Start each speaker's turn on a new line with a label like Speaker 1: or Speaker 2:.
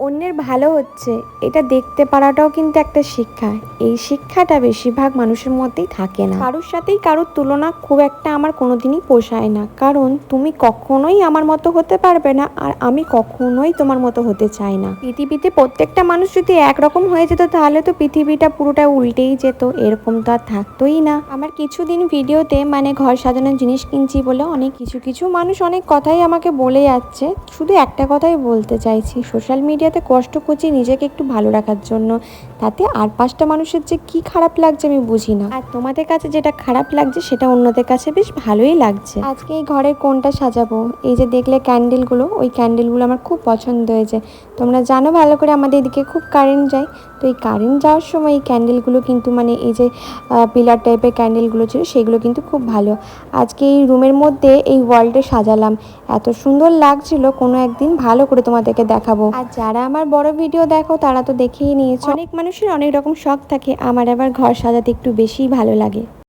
Speaker 1: অন্যের ভালো হচ্ছে এটা দেখতে পারাটাও কিন্তু একটা শিক্ষা। এই শিক্ষাটা বেশিরভাগ মানুষের মধ্যেই থাকে না। কারোর সাথেই কারোর তুলনা খুব একটা আমার কোনোদিনই পোষায় না, কারণ তুমি কখনোই আমার মতো হতে পারবে না, আর আমি কখনোই তোমার মতো হতে চাই না। পৃথিবীতে প্রত্যেকটা মানুষ যদি একরকম হয়ে যেত তাহলে তো পৃথিবীটা পুরোটা উল্টেই যেত, এরকম তো আর থাকতোই না। আমার কিছুদিন ভিডিওতে ঘর সাজানোর জিনিস কিনছি বলে অনেক কিছু মানুষ অনেক কথাই আমাকে বলে যাচ্ছে। শুধু একটা কথাই বলতে চাইছি, সোশ্যাল মিডিয়াতে কষ্ট করছি নিজেকে একটু ভালো রাখার জন্য, তাতে আর 5টা মানুষের যে কি খারাপ লাগছে আমি বুঝি না। আর তোমাদের কাছে যেটা খারাপ লাগছে সেটা অন্যদের কাছে বেশ ভালোই লাগছে। আজকে এই ঘরের কোনটা সাজাবো, এই যে দেখলে ক্যান্ডেলগুলো, ওই ক্যান্ডেলগুলো আমার খুব পছন্দ হয়েছে। তোমরা জানো ভালো করে আমাদের এদিকে খুব কারেন্ট যায়, তো এই কারেন্ট যাওয়ার সময় এই ক্যান্ডেলগুলো কিন্তু এই যে পিলার টাইপের ক্যান্ডেলগুলো ছিল সেগুলো কিন্তু খুব ভালো। আজকে এই রুমের মধ্যে এই ওয়ালটা সাজালাম, এত সুন্দর লাগছিল, কোনো একদিন ভালো করে তোমাদেরকে দেখাবো। আর যারা আমার বড় ভিডিও দেখো তারা তো দেখেই নিয়েছো। অনেক মানুষের অনেক রকম শখ থাকে, আমার আবার ঘর সাজাতে একটু বেশিই ভালো লাগে।